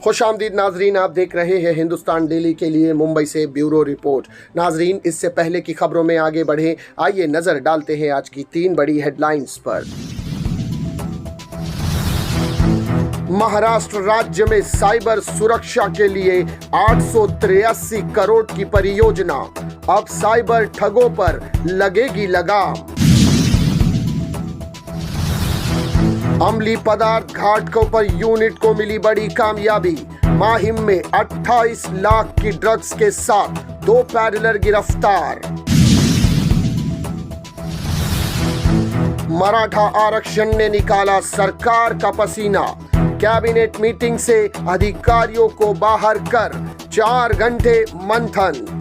खुशामदीद नाजरीन, आप देख रहे हैं हिंदुस्तान डेली के लिए मुंबई से ब्यूरो रिपोर्ट। नाजरीन, इससे पहले की खबरों में आगे बढ़े, आइए नजर डालते हैं आज की 3 बड़ी हेडलाइंस पर। महाराष्ट्र राज्य में साइबर सुरक्षा के लिए 883 करोड़ की परियोजना, अब साइबर ठगों पर लगेगी लगाम। अम्लीय पदार्थ घाटकों पर यूनिट को मिली बड़ी कामयाबी, माहिम में 28 लाख की ड्रग्स के साथ 2 पैरेलर गिरफ्तार। मराठा आरक्षण ने निकाला सरकार का पसीना, कैबिनेट मीटिंग से अधिकारियों को बाहर कर 4 घंटे मंथन।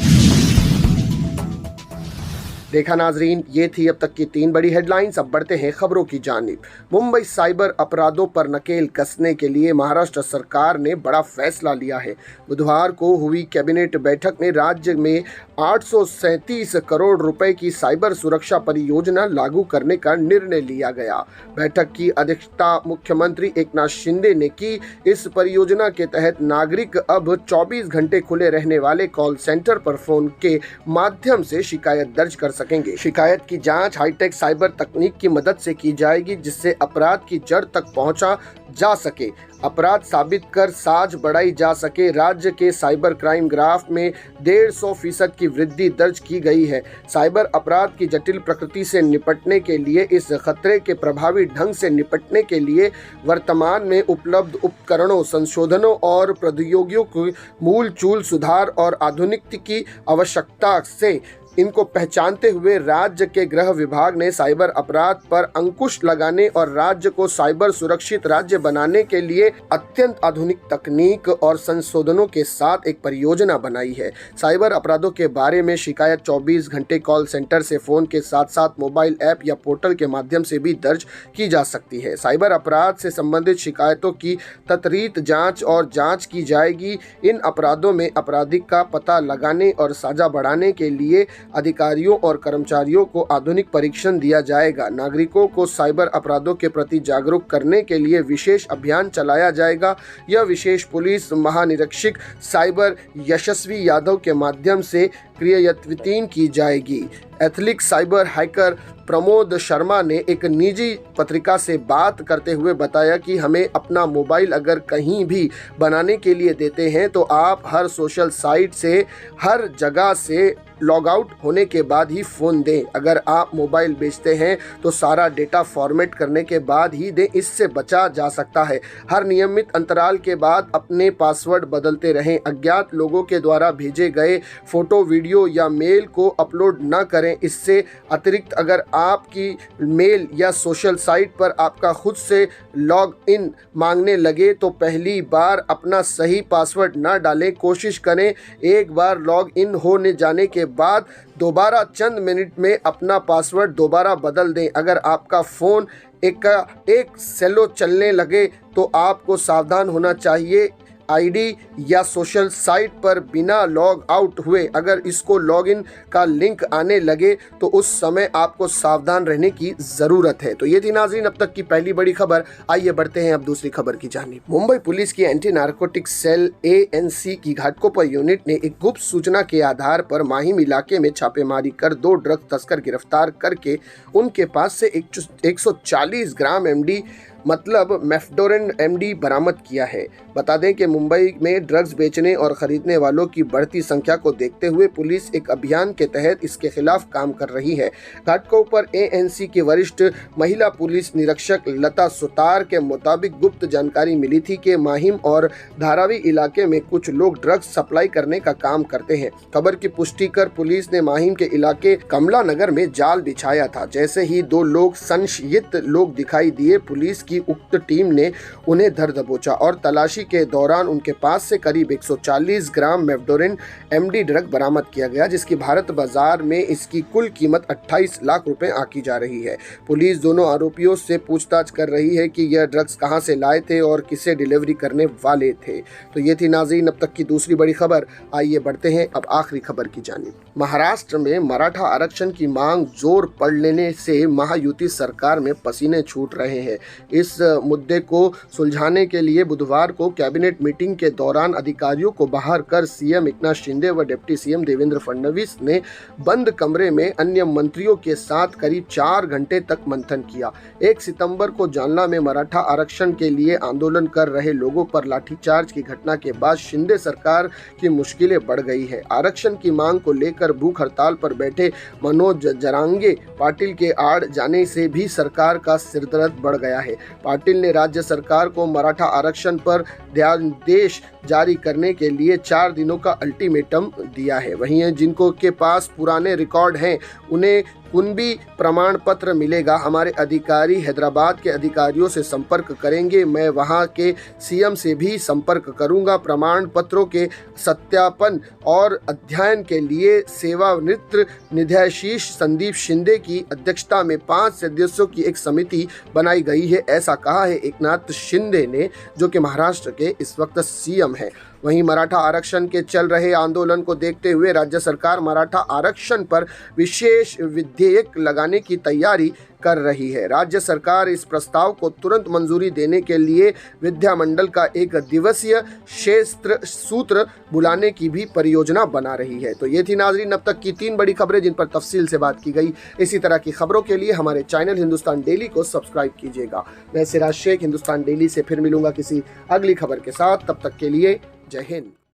देखा नाजरीन, ये थी अब तक की 3 बड़ी हेडलाइंस। अब बढ़ते हैं खबरों की जानिब। मुंबई साइबर अपराधों पर नकेल कसने के लिए महाराष्ट्र सरकार ने बड़ा फैसला लिया है। बुधवार को हुई कैबिनेट बैठक में राज्य में 837 करोड़ रुपए की साइबर सुरक्षा परियोजना लागू करने का निर्णय लिया गया। बैठक की अध्यक्षता मुख्यमंत्री एकनाथ शिंदे ने की। इस परियोजना के तहत नागरिक अब 24 घंटे खुले रहने वाले कॉल सेंटर पर फोन के माध्यम से शिकायत दर्ज कर सकेंगे। शिकायत की जांच हाईटेक साइबर तकनीक की मदद से की जाएगी, जिससे अपराध की जड़ तक पहुंचा जा सके, अपराध साबित कर साज बढ़ाई जा सके। राज्य के साइबर क्राइम ग्राफ में 150% की वृद्धि दर्ज की गई है। साइबर अपराध की जटिल प्रकृति से निपटने के लिए, इस खतरे के प्रभावी ढंग से निपटने के लिए वर्तमान में उपलब्ध उपकरणों, संशोधनों और प्रौद्योगिकियों की मूल चूल सुधार और आधुनिकता की आवश्यकता से इनको पहचानते हुए राज्य के गृह विभाग ने साइबर अपराध पर अंकुश लगाने और राज्य को साइबर सुरक्षित राज्य बनाने के लिए अत्यंत आधुनिक तकनीक और संशोधनों के साथ एक परियोजना बनाई है। साइबर अपराधों के बारे में शिकायत 24 घंटे कॉल सेंटर से फोन के साथ साथ मोबाइल ऐप या पोर्टल के माध्यम से भी दर्ज की जा सकती है। साइबर अपराध से संबंधित शिकायतों की त्वरित जांच और जांच की जाएगी। इन अपराधों में अपराधी का पता लगाने और साजा बढ़ाने के लिए अधिकारियों और कर्मचारियों को आधुनिक परीक्षण दिया जाएगा। नागरिकों को साइबर अपराधों के प्रति जागरूक करने के लिए विशेष अभियान चलाया जाएगा। यह विशेष पुलिस महानिरीक्षक साइबर यशस्वी यादव के माध्यम से क्रियान्वित की जाएगी। Athletic cyber hacker Pramod Sharma ने एक निजी पत्रिका से बात करते हुए बताया कि हमें अपना मोबाइल अगर कहीं भी बनाने के लिए देते हैं तो आप हर सोशल साइट से, हर जगह से लॉग आउट होने के बाद ही फ़ोन दें। अगर आप मोबाइल बेचते हैं तो सारा डेटा फॉर्मेट करने के बाद ही दें, इससे बचा जा सकता है। हर नियमित अंतराल के बाद अपने पासवर्ड बदलते रहें। अज्ञात लोगों के द्वारा भेजे गए फ़ोटो, वीडियो या मेल को अपलोड न करें। इससे अतिरिक्त अगर आपकी मेल या सोशल साइट पर आपका खुद से लॉग इन मांगने लगे तो पहली बार अपना सही पासवर्ड न डालें। कोशिश करें एक बार लॉग इन होने जाने के बाद दोबारा चंद मिनट में अपना पासवर्ड दोबारा बदल दें। अगर आपका फ़ोन एक सेलो चलने लगे तो आपको सावधान होना चाहिए। आईडी या सोशल साइट पर बिना लॉग आउट हुए अगर इसको लॉगिन का लिंक आने लगे तो उस समय आपको सावधान रहने की ज़रूरत है। तो ये थी नाज़रीन अब तक की पहली बड़ी खबर। आइए बढ़ते हैं अब दूसरी खबर की जानिब। मुंबई पुलिस की एंटी नारकोटिक सेल ANC की घाटकोपर यूनिट ने एक गुप्त सूचना के आधार पर माहिम इलाके में छापेमारी कर 2 ड्रग तस्कर गिरफ्तार करके उनके पास से 140 ग्राम MD मतलब मेफेड्रोन MD बरामद किया है। बता दें कि मुंबई में ड्रग्स बेचने और खरीदने वालों की बढ़ती संख्या को देखते हुए पुलिस एक अभियान के तहत इसके खिलाफ काम कर रही है। घाटकोपर ANC की वरिष्ठ महिला पुलिस निरीक्षक लता सुतार के मुताबिक गुप्त जानकारी मिली थी कि माहिम और धारावी इलाके में कुछ लोग ड्रग्स सप्लाई करने का काम करते हैं। खबर की पुष्टि कर पुलिस ने माहिम के इलाके कमला नगर में जाल बिछाया था। जैसे ही 2 लोग संशयित लोग दिखाई दिए, पुलिस की उक्त टीम ने उन्हें धर दबोचा और तलाशी के दौरान उनके पास से करीब 140 ग्राम मेफेड्रोन MD ड्रग बरामद किया गया, जिसकी भारत बाजार में इसकी कुल कीमत 28 लाख रुपए आंकी जा रही है। पुलिस दोनों आरोपियों से पूछताछ कर रही है कि यह ड्रग्स कहां से लाए थे और किसे डिलीवरी करने वाले थे। तो ये थी नाज़रीन अब तक की दूसरी बड़ी खबर। आइए बढ़ते हैं अब आखिरी खबर की जानिब। महाराष्ट्र में मराठा आरक्षण की मांग जोर पड़ लेने से महायुति सरकार में पसीने छूट रहे हैं। इस मुद्दे को सुलझाने के लिए बुधवार को कैबिनेट मीटिंग के दौरान अधिकारियों को बाहर कर सीएम एकनाथ शिंदे व डिप्टी सीएम देवेंद्र फडणवीस ने बंद कमरे में अन्य मंत्रियों के साथ करीब 4 घंटे तक मंथन किया। 1 सितंबर को जालना में मराठा आरक्षण के लिए आंदोलन कर रहे लोगों पर लाठीचार्ज की घटना के बाद शिंदे सरकार की मुश्किलें बढ़ गई है। आरक्षण की मांग को लेकर भूख हड़ताल पर बैठे मनोज जरांगे पाटिल के आड़ जाने से भी सरकार का सिरदर्द बढ़ गया है। पाटिल ने राज्य सरकार को मराठा आरक्षण पर ध्यानादेश जारी करने के लिए 4 दिनों का अल्टीमेटम दिया है। वहीं जिनको के पास पुराने रिकॉर्ड हैं उन्हें कुनबी प्रमाण पत्र मिलेगा। हमारे अधिकारी हैदराबाद के अधिकारियों से संपर्क करेंगे, मैं वहां के सीएम से भी संपर्क करूंगा। प्रमाण पत्रों के सत्यापन और अध्ययन के लिए सेवानिवृत्त न्यायाधीश संदीप शिंदे की अध्यक्षता में 5 सदस्यों की एक समिति बनाई गई है, ऐसा कहा है एकनाथ शिंदे ने, जो कि महाराष्ट्र के इस वक्त सीएम है। वहीं मराठा आरक्षण के चल रहे आंदोलन को देखते हुए राज्य सरकार मराठा आरक्षण पर विशेष विधेयक लगाने की तैयारी कर रही है। राज्य सरकार इस प्रस्ताव को तुरंत मंजूरी देने के लिए विधानमंडल का 1 दिवसीय क्षेत्र सूत्र बुलाने की भी परियोजना बना रही है। तो ये थी नाजरीन अब तक की 3 बड़ी खबरें जिन पर तफसील से बात की गई। इसी तरह की खबरों के लिए हमारे चैनल हिंदुस्तान डेली को सब्सक्राइब कीजिएगा। मैं सिराज शेख हिंदुस्तान डेली से फिर मिलूंगा किसी अगली खबर के साथ। तब तक के लिए जय हिंद।